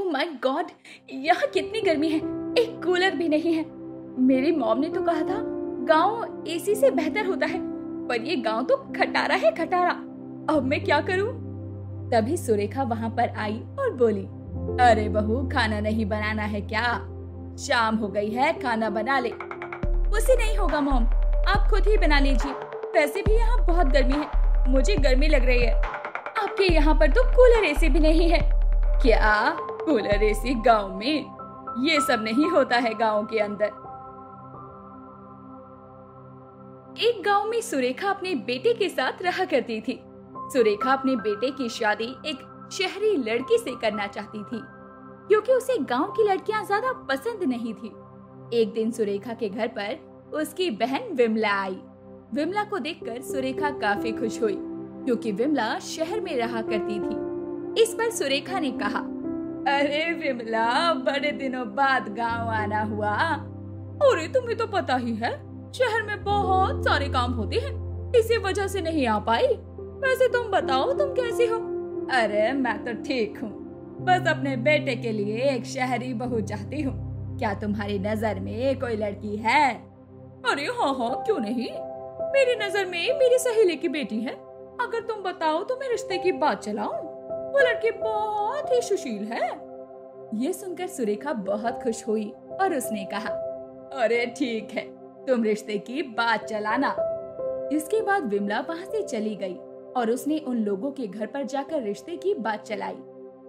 Oh my God, यहाँ कितनी गर्मी है, एक कूलर भी नहीं है। मेरी मॉम ने तो कहा था गांव एसी से बेहतर होता है, पर ये गांव तो खटारा है, खटारा। अब मैं क्या करूं? तभी सुरेखा वहां पर आई और बोली, अरे बहू, खाना नहीं बनाना है क्या? शाम हो गई है, खाना बना ले। उसे नहीं होगा मॉम, आप खुद ही बना लीजिए। वैसे भी यहाँ बहुत गर्मी है, मुझे गर्मी लग रही है। आपके यहाँ पर तो कूलर एसी भी नहीं है। क्या कूलर एसी गांव में? ये सब नहीं होता है गांव के अंदर। एक गांव में सुरेखा अपने बेटे के साथ रहा करती थी। सुरेखा अपने बेटे की शादी एक शहरी लड़की से करना चाहती थी, क्योंकि उसे गांव की लड़कियां ज्यादा पसंद नहीं थी। एक दिन सुरेखा के घर पर उसकी बहन विमला आई। विमला को देखकर सुरेखा काफी खुश हुई, क्योंकि विमला शहर में रहा करती थी। इस पर सुरेखा ने कहा, अरे विमला, बड़े दिनों बाद गांव आना हुआ। अरे तुम्हें तो पता ही है, शहर में बहुत सारे काम होते हैं, इसी वजह से नहीं आ पाई। वैसे तुम बताओ, तुम कैसी हो? अरे मैं तो ठीक हूँ, बस अपने बेटे के लिए एक शहरी बहू चाहती हूँ। क्या तुम्हारी नजर में कोई लड़की है? अरे हाँ हाँ, क्यों नहीं, मेरी नजर में मेरी सहेली की बेटी है। अगर तुम बताओ तो मैं रिश्ते की बात चलाऊं। वो लड़की बहुत ही सुशील है। ये सुनकर सुरेखा बहुत खुश हुई और उसने कहा, अरे ठीक है, तुम रिश्ते की बात चलाना। इसके बाद विमला वहाँ से चली गई और उसने उन लोगों के घर पर जाकर रिश्ते की बात चलाई।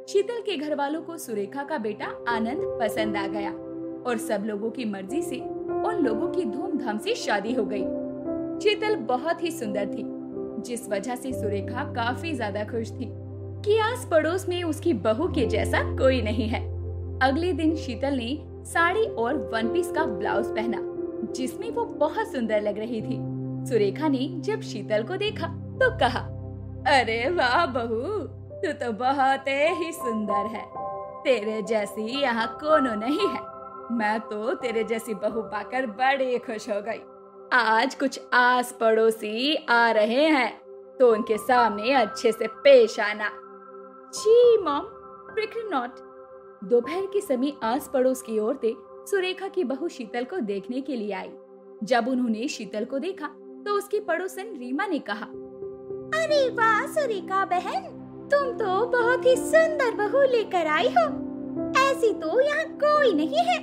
शीतल के घर वालों को सुरेखा का बेटा आनंद पसंद आ गया और सब लोगों की मर्जी से उन लोगों की धूमधाम से शादी हो गई। शीतल बहुत ही सुंदर थी, जिस वजह से सुरेखा काफी ज्यादा खुश थी कि आस पड़ोस में उसकी बहू के जैसा कोई नहीं है। अगले दिन शीतल ने साड़ी और वन पीस का ब्लाउज पहना, जिसमें वो बहुत सुंदर लग रही थी। सुरेखा ने जब शीतल को देखा तो कहा, अरे वाह बहू, तू तो बहुत ही सुंदर है। तेरे जैसी यहाँ कोनो नहीं है। मैं तो तेरे जैसी बहू पाकर बड़ी खुश हो गई। आज कुछ आस पड़ोसी आ रहे हैं, तो उनके सामने अच्छे से पेश आना। जी मॉम, फिक्र नॉट। दोपहर के समय आस पड़ोस की औरतें सुरेखा की बहू शीतल को देखने के लिए आई। जब उन्होंने शीतल को देखा तो उसकी पड़ोसन रीमा ने कहा, अरे वाह सुरेखा बहन, तुम तो बहुत ही सुंदर बहू लेकर आई हो। ऐसी तो यहाँ कोई नहीं है।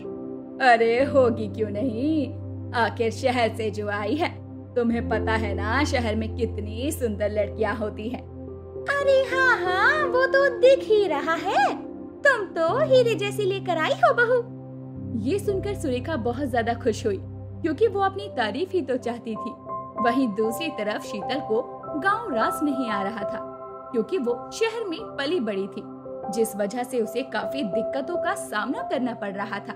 अरे होगी क्यों नहीं, आखिर शहर से जो आई है। तुम्हें पता है ना शहर में कितनी सुंदर लड़कियाँ होती हैं। अरे हाँ हाँ, वो तो दिख ही रहा है, तुम तो हीरे जैसी लेकर आई हो बहू। ये सुनकर सुरेखा बहुत ज्यादा खुश हुई, क्योंकि वो अपनी तारीफ ही तो चाहती थी। वहीं दूसरी तरफ शीतल को गांव रास नहीं आ रहा था, क्योंकि वो शहर में पली बड़ी थी, जिस वजह से उसे काफी दिक्कतों का सामना करना पड़ रहा था,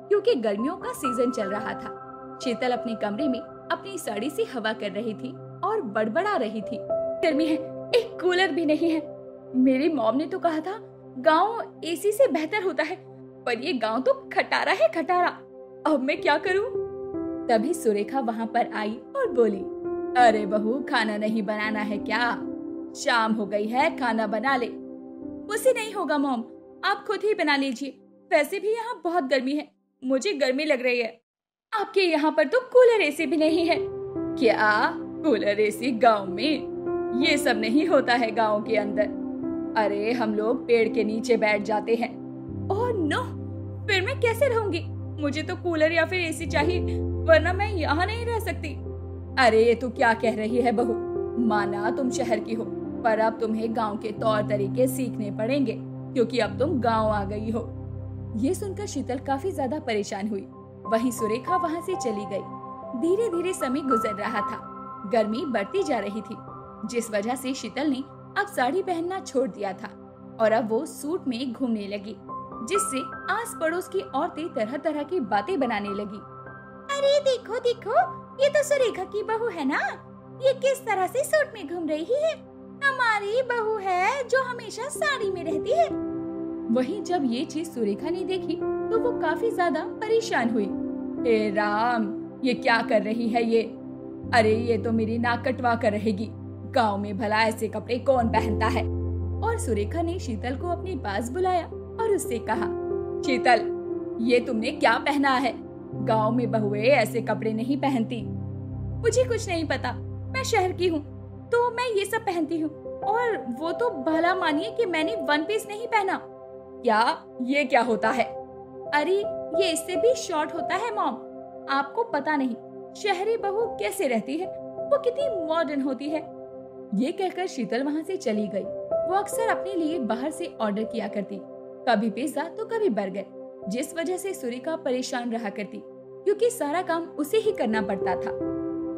क्योंकि गर्मियों का सीजन चल रहा था। शीतल अपने कमरे में अपनी साड़ी से हवा कर रही थी और बड़बड़ा रही थी, गर्मी है, एक कूलर भी नहीं है। मेरी मॉम ने तो कहा था गांव एसी से बेहतर होता है, पर ये गांव तो खटारा है, खटारा। अब मैं क्या करूं? तभी सुरेखा वहां पर आई और बोली, अरे बहू, खाना नहीं बनाना है क्या? शाम हो गई है, खाना बना ले। उसे नहीं होगा मॉम, आप खुद ही बना लीजिए। वैसे भी यहाँ बहुत गर्मी है, मुझे गर्मी लग रही है। आपके यहाँ पर तो कूलर एसी भी नहीं है। क्या कूलर एसी गांव में? ये सब नहीं होता है गांव के अंदर। अरे हम लोग पेड़ के नीचे बैठ जाते हैं। ओह नो, फिर मैं कैसे रहूंगी? मुझे तो कूलर या फिर एसी चाहिए, वरना मैं यहाँ नहीं रह सकती। अरे ये तू क्या कह रही है बहू? माना तुम शहर की हो, पर अब तुम्हें गांव के तौर तरीके सीखने पड़ेंगे, क्योंकि अब तुम गांव आ गई हो। ये सुनकर शीतल काफी ज्यादा परेशान हुई। वहीं सुरेखा वहां से चली गई। धीरे धीरे समय गुजर रहा था, गर्मी बढ़ती जा रही थी, जिस वजह से शीतल ने अब साड़ी पहनना छोड़ दिया था और अब वो सूट में घूमने लगी, जिससे आस पड़ोस की औरतें तरह तरह की बातें बनाने लगी। अरे देखो देखो, ये तो सुरेखा की बहू है ना, ये किस तरह से सूट में घूम रही है। हमारी बहू है जो हमेशा साड़ी में रहती है। वहीं जब ये चीज सुरेखा ने देखी तो वो काफी ज्यादा परेशान हुई। हे राम, ये क्या कर रही है ये? अरे ये तो मेरी नाक कटवा कर रहेगी। गांव में भला ऐसे कपड़े कौन पहनता है? और सुरेखा ने शीतल को अपने पास बुलाया और उससे कहा, शीतल, ये तुमने क्या पहना है? गांव में बहुएं ऐसे कपड़े नहीं पहनती। मुझे कुछ नहीं पता, मैं शहर की हूँ तो मैं ये सब पहनती हूँ। और वो तो भला मानिए कि मैंने वन पीस नहीं पहना। क्या? ये क्या होता है? अरे ये इससे भी शॉर्ट होता है मॉम। आपको पता नहीं शहरी बहू कैसे रहती है, वो कितनी मॉडर्न होती है। ये कहकर शीतल वहाँ से चली गई। वो अक्सर अपने लिए बाहर से ऑर्डर किया करती, कभी पिज्जा तो कभी बर्गर, जिस वजह से सुरेखा परेशान रहा करती क्योंकि सारा काम उसे ही करना पड़ता था।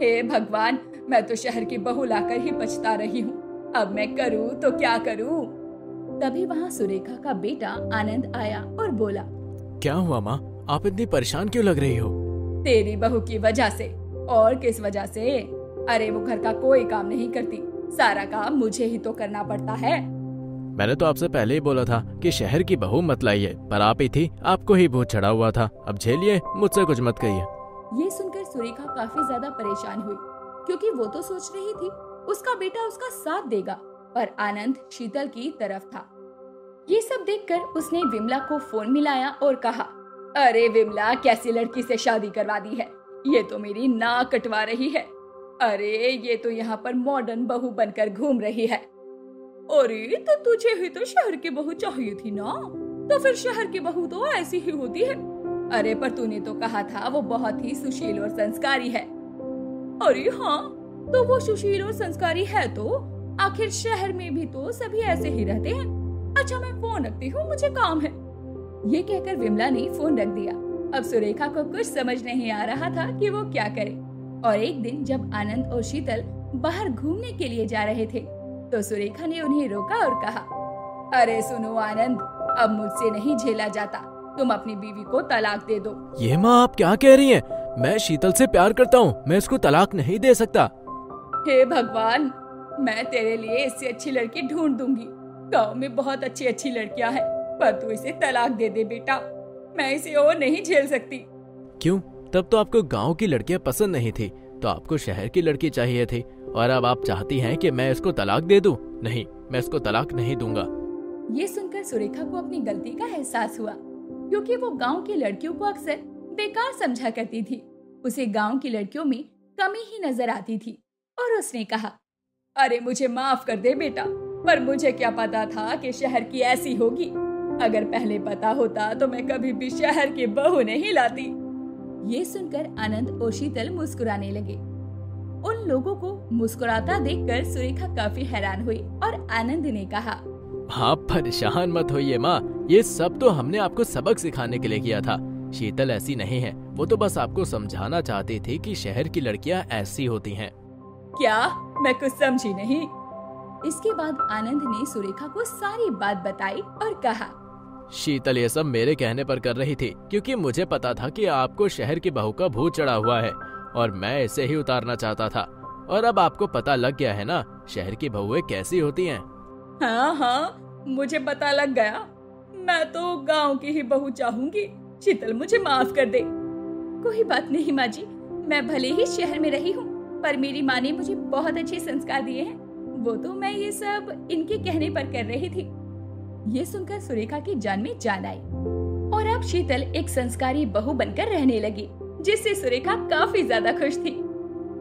हे भगवान, मैं तो शहर की बहू लाकर ही पछता रही हूँ। अब मैं करूँ तो क्या करूँ? तभी वहाँ सुरेखा का बेटा आनंद आया और बोला, क्या हुआ माँ, आप इतनी परेशान क्यों लग रही हो? तेरी बहू की वजह से। और किस वजह से? अरे वो घर का कोई काम नहीं करती, सारा काम मुझे ही तो करना पड़ता है। मैंने तो आपसे पहले ही बोला था कि शहर की बहू मत लाइए, पर आप ही थी, आपको ही भूत चढ़ा हुआ था। अब झेलिए, मुझसे कुछ मत कहिए। ये सुनकर सुरेखा काफी ज्यादा परेशान हुई क्योंकि वो तो सोच रही थी उसका बेटा उसका साथ देगा, पर आनंद शीतल की तरफ था। ये सब देखकर उसने विमला को फोन मिलाया और कहा, अरे विमला, कैसी लड़की से शादी करवा दी है? ये तो मेरी नाक कटवा रही है। अरे ये तो यहाँ पर मॉडर्न बहू बनकर घूम रही है। अरे तो तुझे ही तो शहर की बहू चाहिए थी ना, तो फिर शहर की बहू तो ऐसी ही होती है। अरे पर तूने तो कहा था वो बहुत ही सुशील और संस्कारी है। अरे हाँ, तो वो सुशील और संस्कारी है तो आखिर शहर में भी तो सभी ऐसे ही रहते हैं। अच्छा मैं फोन रखती हूँ, मुझे काम है। ये कहकर विमला ने फोन रख दिया। अब सुरेखा को कुछ समझ नहीं आ रहा था कि वो क्या करे। और एक दिन जब आनंद और शीतल बाहर घूमने के लिए जा रहे थे तो सुरेखा ने उन्हें रोका और कहा, अरे सुनो आनंद, अब मुझसे नहीं झेला जाता, तुम अपनी बीवी को तलाक दे दो। ये माँ आप क्या कह रही हैं? मैं शीतल से प्यार करता हूँ, मैं इसको तलाक नहीं दे सकता। हे भगवान, मैं तेरे लिए इससे अच्छी लड़की ढूंढ दूंगी। गाँव में बहुत अच्छी अच्छी लड़कियाँ हैं, पर तू इसे तलाक दे दे बेटा, मैं इसे और नहीं झेल सकती। क्यों? तब तो आपको गांव की लड़कियां पसंद नहीं थी, तो आपको शहर की लड़की चाहिए थी, और अब आप चाहती हैं कि मैं इसको तलाक दे दूं? नहीं, मैं इसको तलाक नहीं दूंगा। ये सुनकर सुरेखा को अपनी गलती का एहसास हुआ क्योंकि वो गांव की लड़कियों को अक्सर बेकार समझा करती थी। उसे गांव की लड़कियों में कमी ही नजर आती थी और उसने कहा, अरे मुझे माफ कर दे बेटा, पर मुझे क्या पता था कि शहर की ऐसी होगी। अगर पहले पता होता तो मैं कभी भी शहर की बहू नहीं लाती। ये सुनकर आनंद और शीतल मुस्कुराने लगे। उन लोगों को मुस्कुराता देखकर सुरेखा काफी हैरान हुई और आनंद ने कहा, आप परेशान मत होइए माँ, ये सब तो हमने आपको सबक सिखाने के लिए किया था। शीतल ऐसी नहीं है, वो तो बस आपको समझाना चाहती थी कि शहर की लड़कियाँ ऐसी होती हैं। क्या? मैं कुछ समझी नहीं। इसके बाद आनंद ने सुरेखा को सारी बात बताई और कहा, शीतल ये सब मेरे कहने पर कर रही थी क्योंकि मुझे पता था कि आपको शहर की बहू का भूत चढ़ा हुआ है और मैं इसे ही उतारना चाहता था। और अब आपको पता लग गया है ना शहर की बहुएं कैसी होती हैं। हाँ हाँ, मुझे पता लग गया। मैं तो गांव की ही बहू चाहूंगी। शीतल मुझे माफ कर दे। कोई बात नहीं माँ जी, मैं भले ही शहर में रही हूँ, पर मेरी माँ ने मुझे बहुत अच्छे संस्कार दिए हैं। वो तो मैं ये सब इनके कहने पर कर रही थी। ये सुनकर सुरेखा की जान में जान आई और अब शीतल एक संस्कारी बहू बनकर रहने लगी, जिससे सुरेखा काफी ज्यादा खुश थी।